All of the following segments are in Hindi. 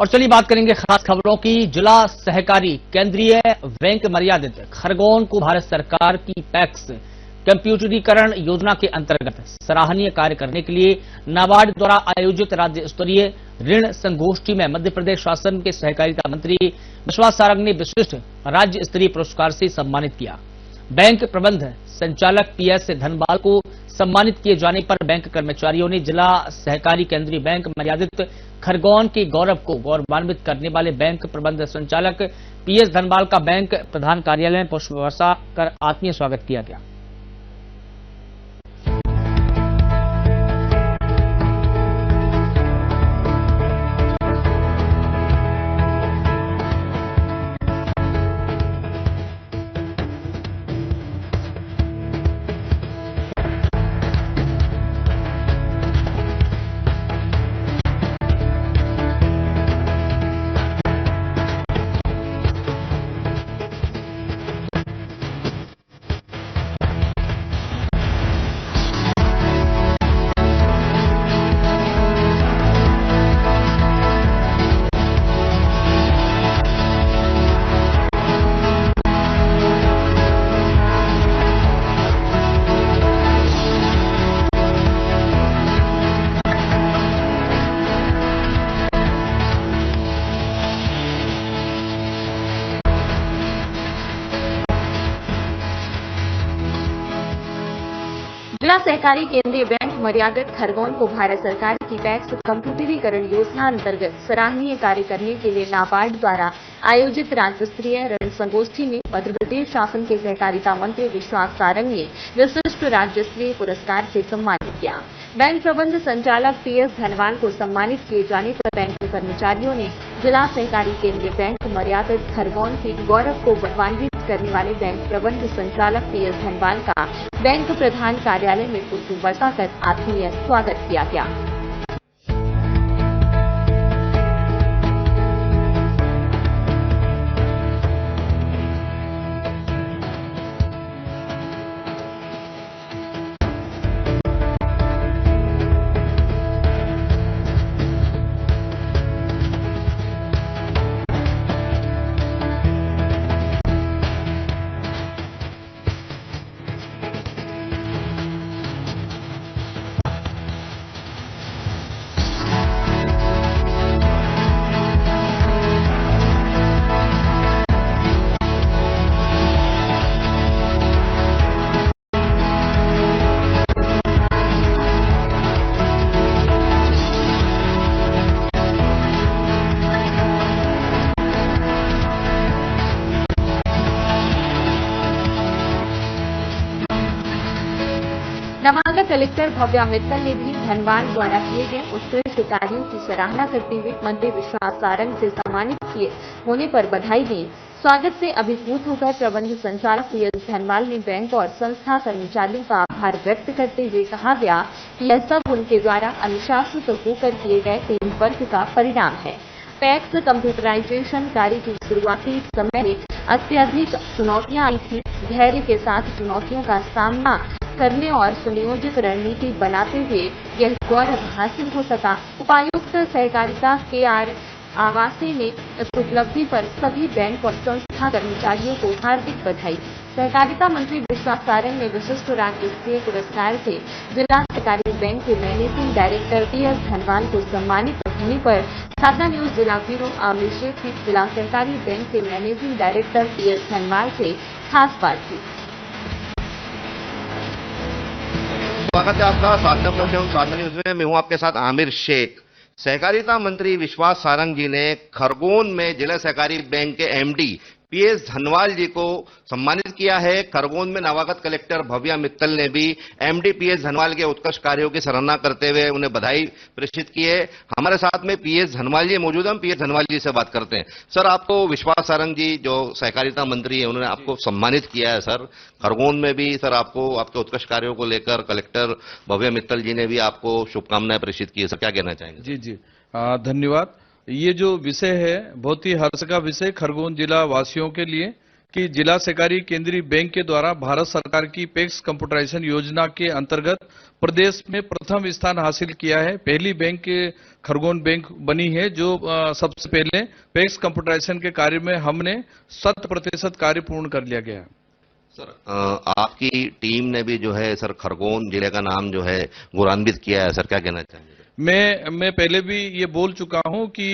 और चलिए बात करेंगे खास खबरों की। जिला सहकारी केंद्रीय बैंक मर्यादित खरगोन को भारत सरकार की पैक्स कंप्यूटरीकरण योजना के अंतर्गत सराहनीय कार्य करने के लिए नाबार्ड द्वारा आयोजित राज्य स्तरीय ऋण संगोष्ठी में मध्य प्रदेश शासन के सहकारिता मंत्री विश्वास सारंग ने विशिष्ट राज्य स्तरीय पुरस्कार से सम्मानित किया। बैंक प्रबंध संचालक पीएस धनवाल को सम्मानित किए जाने पर बैंक कर्मचारियों ने जिला सहकारी केंद्रीय बैंक मर्यादित खरगोन के गौरव को गौरवान्वित करने वाले बैंक प्रबंध संचालक पीएस धनवाल का बैंक प्रधान कार्यालय में पुष्प वर्षा कर आत्मीय स्वागत किया गया। जिला सहकारी केंद्रीय बैंक मर्यादित खरगोन को भारत सरकार की पैक्स कंप्यूटरीकरण योजना अंतर्गत सराहनीय कार्य करने के लिए नाबार्ड द्वारा आयोजित राज्य स्तरीय ऋण संगोष्ठी में मध्य प्रदेश शासन के सहकारिता मंत्री विश्वास सारंग ने विशिष्ट राज्य स्तरीय पुरस्कार से सम्मानित किया। बैंक प्रबंध संचालक पीएस धनवाल को सम्मानित किए जाने पर बैंक कर्मचारियों ने जिला सहकारी केंद्रीय बैंक मर्यादित खरगोन के गौरव को गौरवान्वित करने वाले बैंक प्रबंध संचालक पीएस धनवाल का बैंक प्रधान कार्यालय में पुष्प वर्षा कर आत्मीय स्वागत किया गया। नाबार्ड कलेक्टर भव्या मित्तल ने भी धनवाल द्वारा किए गए उत्कृष्ट कार्यों की सराहना करते हुए मंत्री विश्वास सारंग से सम्मानित किए होने पर बधाई दी। स्वागत से अभिभूत होकर प्रबंध संचालक पीएस धनवाल ने बैंक और संस्था कर्मचारियों का आभार व्यक्त करते हुए कहा गया कि यह सब उनके द्वारा अनुशासित होकर किए गए टीम वर्क का परिणाम है। पैक्स कंप्यूटराइजेशन कार्य की शुरुआती समय में अत्यधिक चुनौतियां आई थी। धैर्य के साथ चुनौतियों का सामना करने और सुनियोजित रणनीति बनाते हुए यह गौरव हासिल हो सका। उपायुक्त सहकारिता के.आर. आवासी ने इस उपलब्धि पर सभी बैंक और संस्था कर्मचारियों को हार्दिक बधाई। सहकारिता मंत्री विश्वास सारंग ने विशिष्ट राज्य स्तरीय पुरस्कार से जिला सहकारी बैंक के मैनेजिंग डायरेक्टर पीएस धनवाल को सम्मानित होने पर छात्रा न्यूज जिला ब्यूरो आमिर शेख ने जिला सहकारी बैंक के मैनेजिंग डायरेक्टर पीएस धनवाल से खास बातचीत। स्वागत है आपका साधना न्यूज में। मैं हूं आपके साथ आमिर शेख। सहकारिता मंत्री विश्वास सारंग जी ने खरगोन में जिला सहकारी बैंक के एमडी पीएस धनवाल जी को सम्मानित किया है। खरगोन में नवागत कलेक्टर भव्या मित्तल ने भी एमडी पीएस धनवाल के उत्कृष्ट कार्यों की सराहना करते हुए उन्हें बधाई प्रेषित की है। हमारे साथ में पीएस धनवाल जी मौजूद हैं। हम पीएस धनवाल जी से बात करते हैं। सर, आपको विश्वास सारंग जी जो सहकारिता मंत्री है उन्होंने आपको सम्मानित किया है। सर, खरगोन में भी सर आपको आपके उत्कृष्ट कार्यों को लेकर कलेक्टर भव्या मित्तल जी ने भी आपको शुभकामनाएं प्रेषित की है। सर, क्या कहना चाहेंगे? जी जी, धन्यवाद। ये जो विषय है बहुत ही हर्ष का विषय खरगोन जिला वासियों के लिए कि जिला सहकारी केंद्रीय बैंक के द्वारा भारत सरकार की पैक्स कंप्यूटराइजेशन योजना के अंतर्गत प्रदेश में प्रथम स्थान हासिल किया है। पहली बैंक खरगोन बैंक बनी है जो सबसे पहले पैक्स कंप्यूटराइजेशन के कार्य में हमने 100% कार्य पूर्ण कर लिया गया है। सर आपकी टीम ने भी जो है सर खरगोन जिले का नाम जो है गौरवान्वित किया है। सर क्या कहना चाहेंगे? मैं पहले भी ये बोल चुका हूं कि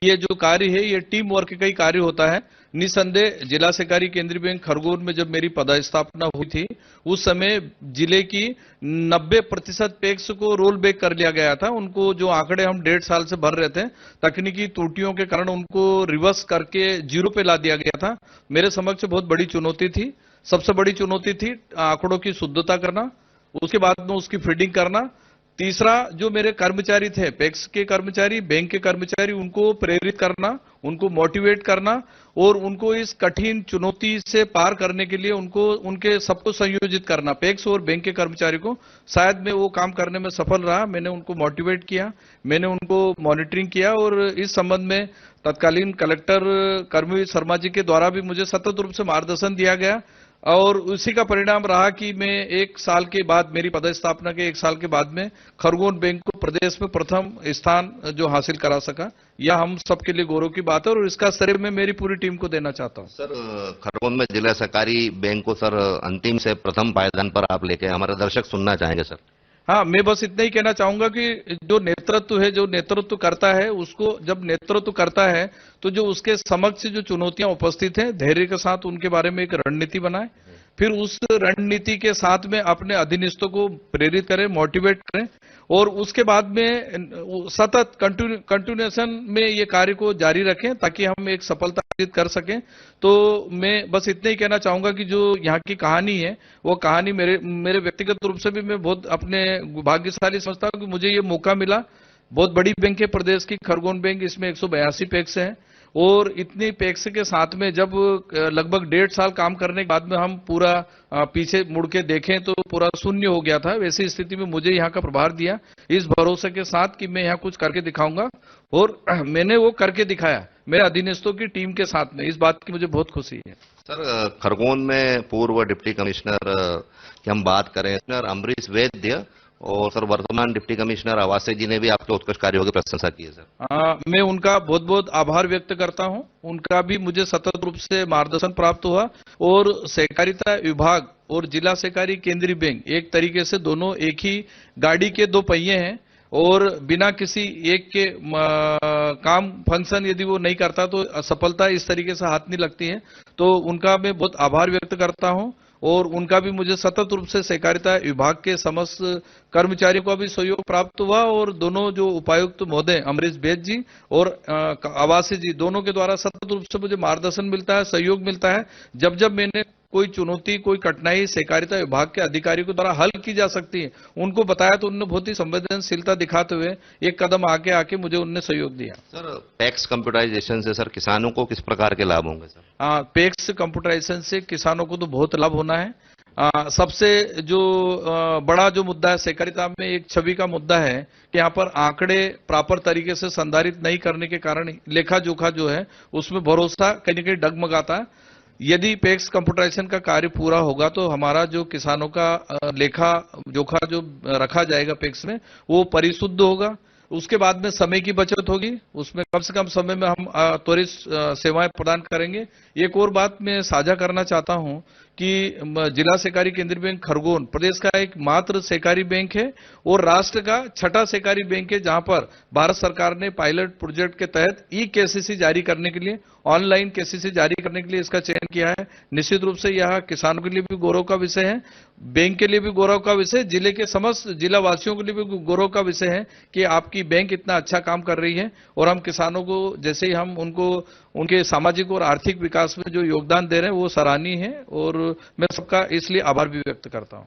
ये जो कार्य है ये टीम वर्क का ही कार्य होता है। निसंदेह जिला सहकारी केंद्रीय बैंक खरगोन में जब मेरी पदस्थापना हुई थी उस समय जिले की 90% पैक्स को रोल बैक कर लिया गया था। उनको जो आंकड़े हम 1.5 साल से भर रहे थे तकनीकी त्रुटियों के कारण उनको रिवर्स करके 0 पे ला दिया गया था। मेरे समक्ष बहुत बड़ी चुनौती थी। सबसे बड़ी चुनौती थी आंकड़ों की शुद्धता करना, उसके बाद में उसकी फीडिंग करना। तीसरा जो मेरे कर्मचारी थे पैक्स के कर्मचारी, बैंक के कर्मचारी, उनको प्रेरित करना, उनको मोटिवेट करना और उनको इस कठिन चुनौती से पार करने के लिए उनके सबको संयोजित करना। पैक्स और बैंक के कर्मचारी को शायद मैं वो काम करने में सफल रहा। मैंने उनको मोटिवेट किया, मैंने उनको मॉनिटरिंग किया और इस संबंध में तत्कालीन कलेक्टर कर्मवीर शर्मा जी के द्वारा भी मुझे सतत रूप से मार्गदर्शन दिया गया और उसी का परिणाम रहा कि मैं 1 साल के बाद, मेरी पदस्थापना के 1 साल के बाद में खरगोन बैंक को प्रदेश में प्रथम स्थान जो हासिल करा सका। यह हम सबके लिए गौरव की बात है और इसका श्रेय मैं मेरी पूरी टीम को देना चाहता हूं। सर खरगोन में जिला सहकारी बैंक को सर अंतिम से प्रथम पायदान पर आप लेके हमारे दर्शक सुनना चाहेंगे सर। हाँ, मैं बस इतना ही कहना चाहूंगा कि जो नेतृत्व करता है उसको, जब नेतृत्व करता है तो जो उसके समक्ष जो चुनौतियां उपस्थित हैं धैर्य के साथ उनके बारे में एक रणनीति बनाए, फिर उस रणनीति के साथ में अपने अधीनस्थों को प्रेरित करें, मोटिवेट करें और उसके बाद में सतत कंटिन्यूएशन में ये कार्य को जारी रखें ताकि हम एक सफलता अर्जित कर सकें। तो मैं बस इतना ही कहना चाहूंगा कि जो यहाँ की कहानी है वो कहानी मेरे व्यक्तिगत रूप से भी मैं बहुत अपने भाग्यशाली समझता हूँ कि मुझे ये मौका मिला। बहुत बड़ी बैंक है प्रदेश की खरगोन बैंक, इसमें 182 पैक्स हैं और इतनी पैक्स के साथ में जब लगभग 1.5 साल काम करने के बाद में हम पूरा पीछे मुड़ के देखें तो पूरा शून्य हो गया था। वैसी स्थिति में मुझे यहाँ का प्रभार दिया इस भरोसे के साथ कि मैं यहाँ कुछ करके दिखाऊंगा और मैंने वो करके दिखाया मेरे अधीनस्थों की टीम के साथ में। इस बात की मुझे बहुत खुशी है। सर खरगोन में पूर्व डिप्टी कमिश्नर की हम बात करें अमरीश वैद्य और सर वर्तमान डिप्टी कमिश्नर आवासे जी ने भी आपके उत्कृष्ट कार्यों की प्रशंसा की है सर। मैं उनका बहुत बहुत आभार व्यक्त करता हूं। उनका भी मुझे सतत रूप से मार्गदर्शन प्राप्त हुआ और सहकारिता विभाग और जिला सहकारी केंद्रीय बैंक एक तरीके से दोनों एक ही गाड़ी के 2 पहिए हैं और बिना किसी एक के काम फंक्शन यदि वो नहीं करता तो असफलता इस तरीके से हाथ नहीं लगती है। तो उनका मैं बहुत आभार व्यक्त करता हूं और उनका भी मुझे सतत रूप से सहकारिता विभाग के समस्त कर्मचारियों का भी सहयोग प्राप्त हुआ और दोनों जो उपायुक्त महोदय अमरीश वैद्य जी और आवासी जी दोनों के द्वारा सतत रूप से मुझे मार्गदर्शन मिलता है, सहयोग मिलता है। जब मैंने कोई चुनौती, कोई कठिनाई सहकारिता विभाग के अधिकारियों के द्वारा हल की जा सकती है उनको बताया तो उन्होंने बहुत ही संवेदनशीलता दिखाते हुए एक कदम आके मुझे उन्होंने सहयोग दिया। सर पैक्स कंप्यूटराइजेशन से सर किसानों को किस प्रकार के लाभ होंगे सर? पैक्स कंप्यूटराइजेशन से किसानों को तो बहुत लाभ होना है। सबसे जो बड़ा जो मुद्दा है सहकारिता में एक छवि का मुद्दा है कि यहाँ पर आंकड़े प्रॉपर तरीके से संधारित नहीं करने के कारण लेखा जोखा जो है उसमें भरोसा कहीं न कहीं डगमगाता है। यदि पैक्स कंप्यूटराइजेशन का कार्य पूरा होगा तो हमारा जो किसानों का लेखा जोखा जो रखा जाएगा पैक्स में वो परिशुद्ध होगा। उसके बाद में समय की बचत होगी, उसमें कम से कम समय में हम त्वरित सेवाएं प्रदान करेंगे। एक और बात मैं साझा करना चाहता हूं कि जिला सहकारी केंद्रीय बैंक खरगोन प्रदेश का एक मात्र सहकारी बैंक है और राष्ट्र का 6ठा सहकारी बैंक है जहां पर भारत सरकार ने पायलट प्रोजेक्ट के तहत ई-केसीसी जारी करने के लिए, ऑनलाइन केसीसी जारी करने के लिए इसका चयन किया है। निश्चित रूप से यह किसानों के लिए भी गौरव का विषय है, बैंक के लिए भी गौरव का विषय, जिले के समस्त जिला वासियों के लिए भी गौरव का विषय है कि आपकी बैंक इतना अच्छा काम कर रही है और हम किसानों को जैसे ही हम उनको उनके सामाजिक और आर्थिक विकास में जो योगदान दे रहे हैं वो सराहनीय है और मैं सबका इसलिए आभार भी व्यक्त करता हूं।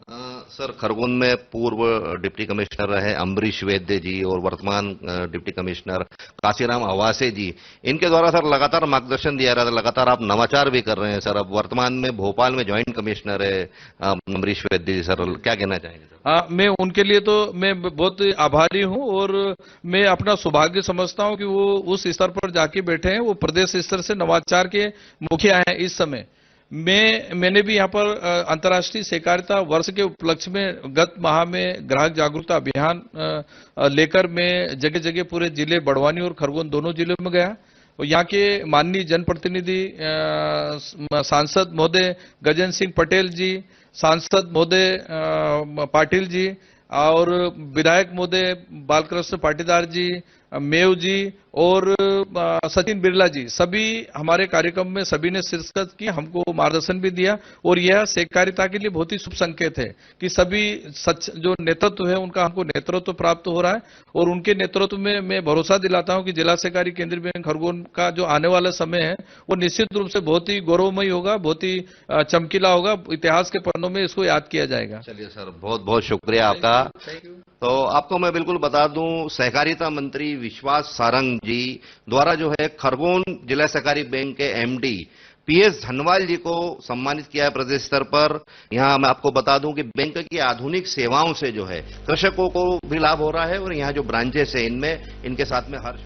सर खरगोन में पूर्व डिप्टी कमिश्नर रहे अमरीश वैद्य जी और वर्तमान डिप्टी कमिश्नर काशीराम आवासे जी, इनके द्वारा सर लगातार मार्गदर्शन दिया रहा था, लगातार आप नवाचार भी कर रहे हैं सर। अब वर्तमान में भोपाल में ज्वाइंट कमिश्नर है अमरीश वैद्य जी, सर क्या कहना चाहेंगे सर? मैं उनके लिए तो मैं बहुत आभारी हूं और मैं अपना सौभाग्य समझता हूं कि वो उस स्तर पर जाके बैठे हैं, वो प्रदेश स्तर से नवाचार के मुखिया हैं इस समय। मैंने भी यहाँ पर अंतर्राष्ट्रीय सहकारिता वर्ष के उपलक्ष्य में गत माह में ग्राहक जागरूकता अभियान लेकर मैं जगह जगह पूरे जिले बड़वानी और खरगोन दोनों जिलों में गया और यहाँ के माननीय जनप्रतिनिधि सांसद महोदय गजेंद्र सिंह पटेल जी, सांसद महोदय पाटिल जी और विधायक महोदय बालकृष्ण पाटीदार जी, मेव जी और सचिन बिरला जी, सभी हमारे कार्यक्रम में सभी ने शिरकत की, हमको मार्गदर्शन भी दिया और यह सहकारिता के लिए बहुत ही शुभ संकेत है कि सभी जो नेतृत्व है उनका हमको नेतृत्व प्राप्त हो रहा है और उनके नेतृत्व में मैं भरोसा दिलाता हूं कि जिला सहकारी केंद्रीय बैंक खरगोन का जो आने वाला समय है वो निश्चित रूप से बहुत ही गौरवमयी होगा, बहुत ही चमकीला होगा, इतिहास के पन्नों में इसको याद किया जाएगा। चलिए सर, बहुत बहुत शुक्रिया आपका। तो आपको मैं बिल्कुल बता दूं, सहकारिता मंत्री विश्वास सारंग जी द्वारा जो है खरगोन जिला सहकारी बैंक के एमडी पीएस धनवाल जी को सम्मानित किया है प्रदेश स्तर पर। यहां मैं आपको बता दूं कि बैंक की आधुनिक सेवाओं से जो है कृषकों को भी लाभ हो रहा है और यहां जो ब्रांचेस है इनमें इनके साथ में हर